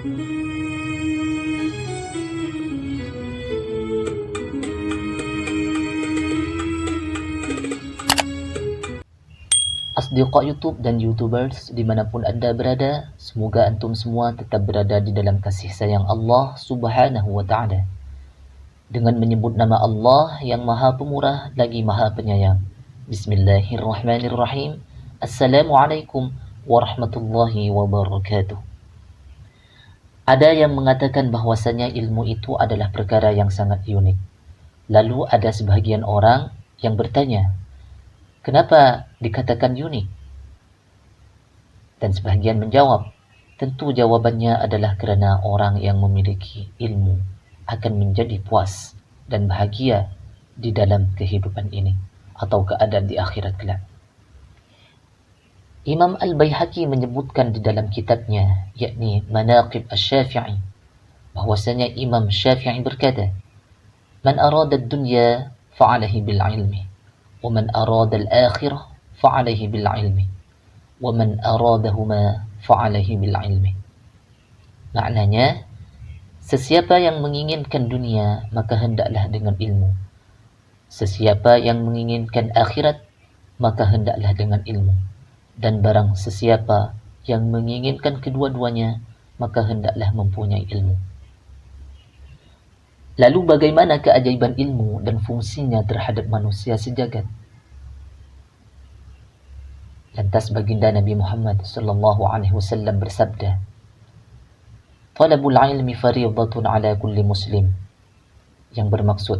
Asdiqa YouTube dan YouTubers dimanapun Anda berada, semoga antum semua tetap berada di dalam kasih sayang Allah Subhanahu wa Ta'ala. Dengan menyebut nama Allah yang Maha Pemurah lagi Maha Penyayang. Bismillahirrahmanirrahim. Assalamualaikum warahmatullahi wabarakatuh. Ada yang mengatakan bahwasanya ilmu itu adalah perkara yang sangat unik. Lalu ada sebahagian orang yang bertanya, kenapa dikatakan unik? Dan sebahagian menjawab, tentu jawabannya adalah kerana orang yang memiliki ilmu akan menjadi puas dan bahagia di dalam kehidupan ini atau keadaan di akhirat kelak. Imam Al-Baihaqi menyebutkan di dalam kitabnya, yakni Manaqib Asy-Syafi'i, bahwasanya Imam Syafi'i berkata, "Man arada ad-dunya fa'alaihi bil 'ilmi, wa man arada al-akhirah fa'alaihi bil 'ilmi, wa man aradahuma fa'alaihi bil 'ilmi." Maknanya, sesiapa yang menginginkan dunia, maka hendaklah dengan ilmu. Sesiapa yang menginginkan akhirat, maka hendaklah dengan ilmu. Dan barang sesiapa yang menginginkan kedua-duanya, maka hendaklah mempunyai ilmu. Lalu bagaimana keajaiban ilmu dan fungsinya terhadap manusia sejagat? Lantas baginda Nabi Muhammad sallallahu alaihi wasallam bersabda, "Talabul ilmi fardhatun ala kulli muslim." Yang bermaksud,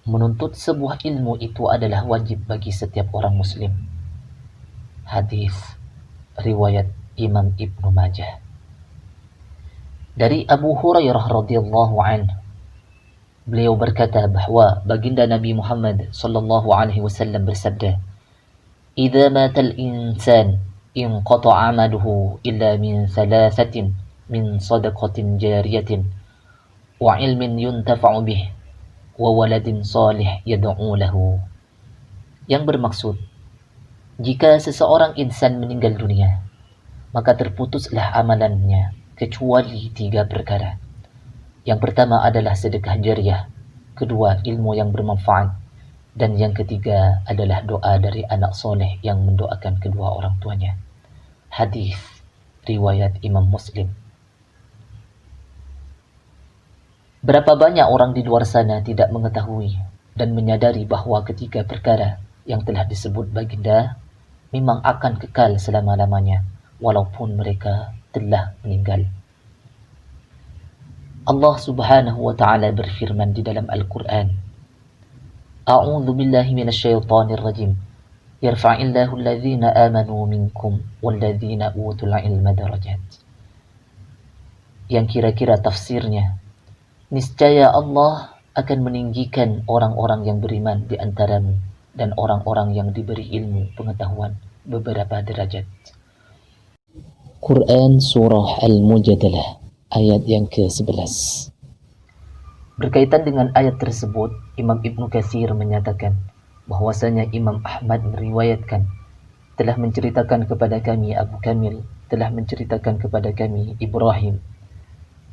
menuntut sebuah ilmu itu adalah wajib bagi setiap orang muslim. Hadis riwayat Imam Ibnu Majah. Dari Abu Hurairah radhiyallahu anhu, beliau berkata bahwa baginda Nabi Muhammad sallallahu alaihi wasallam bersabda, "Idza matal insan inqata'a 'amaluhu illa min thalathatin min sadaqatin jariyatin wa 'ilmin yuntafa'u bih wa waladin salih yad'u lahu." Yang bermaksud, jika seseorang insan meninggal dunia, maka terputuslah amalannya kecuali 3 perkara. Yang pertama adalah sedekah jariah, kedua ilmu yang bermanfaat, dan yang ketiga adalah doa dari anak soleh yang mendoakan kedua orang tuanya. Hadis riwayat Imam Muslim. Berapa banyak orang di luar sana tidak mengetahui dan menyadari bahawa ketiga perkara yang telah disebut baginda memang akan kekal selama-lamanya walaupun mereka telah meninggal. Allah Subhanahu wa Ta'ala berfirman di dalam Al-Quran, "A'udzu billahi minasyaitonir rajim. Yarfa'illahu alladhina amanu minkum walladhina utul ilma darajat." Yang kira-kira tafsirnya, niscaya Allah akan meninggikan orang-orang yang beriman di antaramu dan orang-orang yang diberi ilmu pengetahuan beberapa derajat. Quran Surah Al-Mujadalah ayat yang ke-11. Berkaitan dengan ayat tersebut, Imam Ibnu Katsir menyatakan bahwasanya Imam Ahmad meriwayatkan, telah menceritakan kepada kami Abu Kamil, telah menceritakan kepada kami Ibrahim,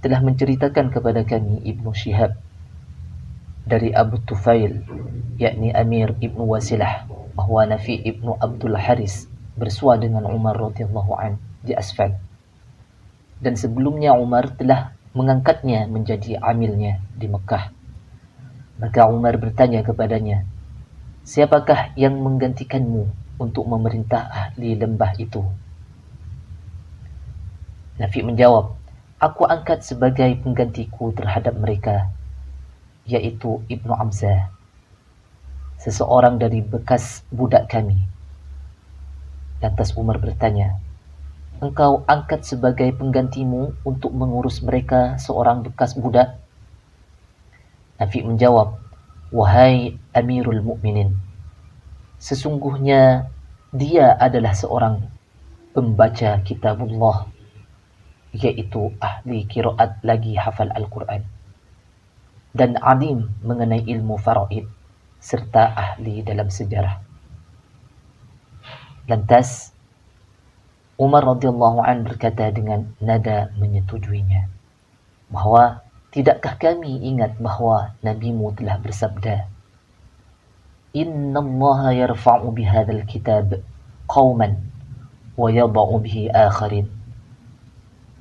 telah menceritakan kepada kami Ibnu Syihab dari Abu Tufail, yakni Amir Ibnu Wasilah, bahwa Nafi Ibnu Abdul Haris bersua dengan Umar radhiyallahu an di Asfal. Dan sebelumnya Umar telah mengangkatnya menjadi amilnya di Mekah. Maka Umar bertanya kepadanya, "Siapakah yang menggantikanmu untuk memerintah ahli lembah itu?" Nafi menjawab, "Aku angkat sebagai penggantiku terhadap mereka, yaitu Ibnu Amzah, seseorang dari bekas budak kami." Lantas Umar bertanya, "Engkau angkat sebagai penggantimu untuk mengurus mereka seorang bekas budak?" Nafi menjawab, "Wahai Amirul Mukminin, sesungguhnya dia adalah seorang pembaca kitabullah, yaitu ahli qiraat lagi hafal Al-Quran, dan alim mengenai ilmu faraid, serta ahli dalam sejarah." Lantas Umar radhiyallahu an berkata dengan nada menyetujuinya, bahwa tidakkah kami ingat bahwa nabimu telah bersabda, Inna Allah yarfa'u bihadzal kitab qauman wa yadha'u bihi akharin.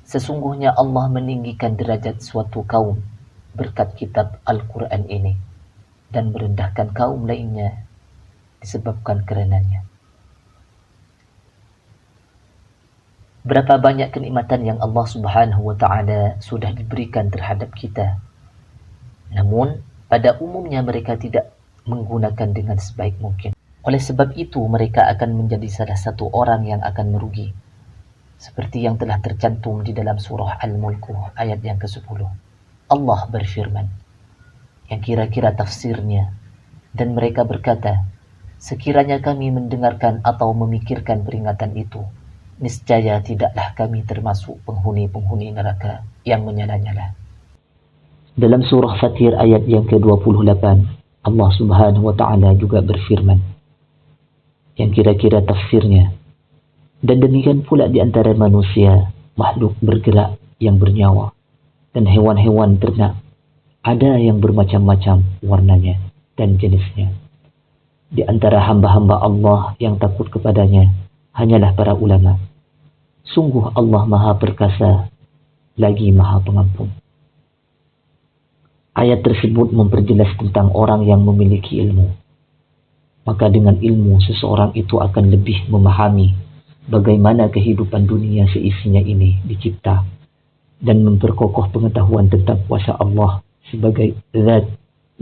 Sesungguhnya Allah meninggikan derajat suatu kaum berkat kitab Al-Quran ini dan merendahkan kaum lainnya disebabkan kerenanya. Berapa banyak kenikmatan yang Allah Subhanahu wa taala sudah diberikan terhadap kita. Namun pada umumnya mereka tidak menggunakan dengan sebaik mungkin. Oleh sebab itu mereka akan menjadi salah satu orang yang akan merugi. Seperti yang telah tercantum di dalam surah Al-Mulk ayat yang ke-10. Allah berfirman, yang kira-kira tafsirnya, dan mereka berkata, sekiranya kami mendengarkan atau memikirkan peringatan itu, niscaya tidaklah kami termasuk penghuni-penghuni neraka yang menyala-nyala. Dalam surah Fatir ayat yang ke-28, Allah Subhanahu wa taala juga berfirman, yang kira-kira tafsirnya, dan demikian pula di antara manusia, makhluk bergerak yang bernyawa, dan hewan-hewan ternak, ada yang bermacam-macam warnanya dan jenisnya. Di antara hamba-hamba Allah yang takut kepadanya, hanyalah para ulama. Sungguh Allah Maha Perkasa, lagi Maha Pengampun. Ayat tersebut memperjelas tentang orang yang memiliki ilmu. Maka dengan ilmu, seseorang itu akan lebih memahami bagaimana kehidupan dunia seisinya ini dicipta dan memperkokoh pengetahuan tentang kuasa Allah sebagai zat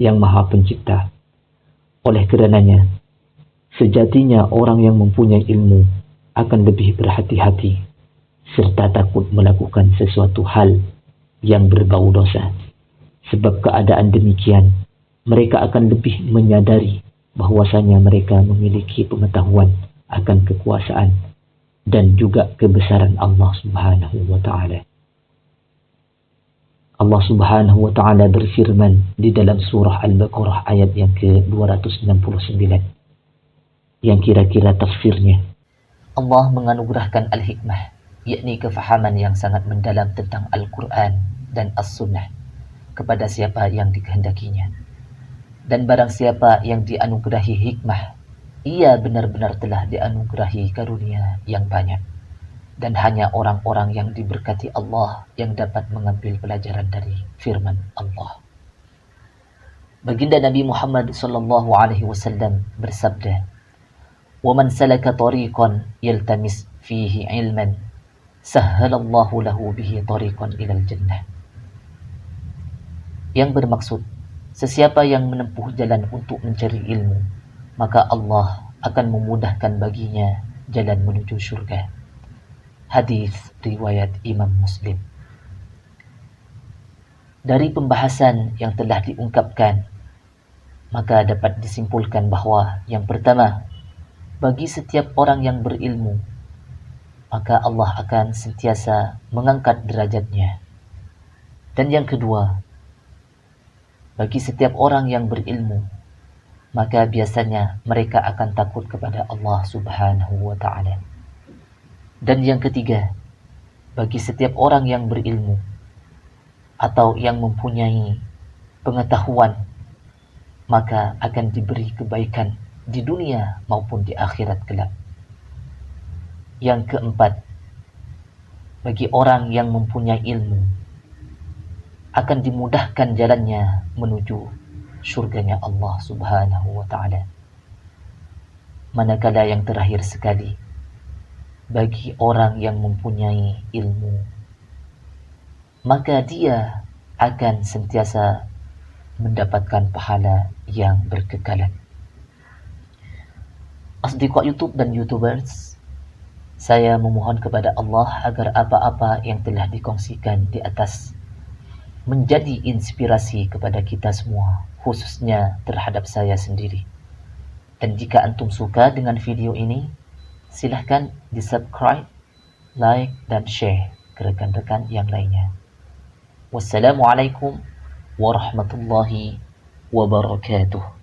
yang maha pencipta. Oleh kerananya, sejatinya orang yang mempunyai ilmu akan lebih berhati-hati serta takut melakukan sesuatu hal yang berbau dosa. Sebab keadaan demikian, mereka akan lebih menyadari bahwasanya mereka memiliki pengetahuan akan kekuasaan dan juga kebesaran Allah Subhanahu wa taala. Allah Subhanahu wa taala berfirman di dalam surah Al-Baqarah ayat yang ke-269, yang kira-kira tafsirnya, Allah menganugerahkan al-hikmah, yakni kefahaman yang sangat mendalam tentang Al-Quran dan As-Sunnah kepada siapa yang dikehendakinya. Dan barang siapa yang dianugerahi hikmah, ia benar-benar telah dianugerahi karunia yang banyak. Dan hanya orang-orang yang diberkati Allah yang dapat mengambil pelajaran dari firman Allah. Baginda Nabi Muhammad sallallahu alaihi wasallam bersabda, "Wa man salaka tariqan yaltamis fihi ilman, sahhalallahu lahu bihi tariqan ilal jannah." Yang bermaksud, sesiapa yang menempuh jalan untuk mencari ilmu, maka Allah akan memudahkan baginya jalan menuju syurga. Hadis riwayat Imam Muslim. Dari pembahasan yang telah diungkapkan, maka dapat disimpulkan bahawa yang pertama, bagi setiap orang yang berilmu, maka Allah akan sentiasa mengangkat derajatnya. Dan yang kedua, bagi setiap orang yang berilmu, maka biasanya mereka akan takut kepada Allah Subhanahu wa taala. Dan yang ketiga, bagi setiap orang yang berilmu atau yang mempunyai pengetahuan, maka akan diberi kebaikan di dunia maupun di akhirat kelak. Yang keempat, bagi orang yang mempunyai ilmu, akan dimudahkan jalannya menuju syurganya Allah Subhanahu wa taala. Manakala yang terakhir sekali, bagi orang yang mempunyai ilmu, maka dia akan sentiasa mendapatkan pahala yang berkekalan. Asdiqah YouTube dan YouTubers, saya memohon kepada Allah agar apa-apa yang telah dikongsikan di atas menjadi inspirasi kepada kita semua, khususnya terhadap saya sendiri. Dan jika antum suka dengan video ini, silahkan di-subscribe, like, dan share ke rekan-rekan yang lainnya. Wassalamualaikum warahmatullahi wabarakatuh.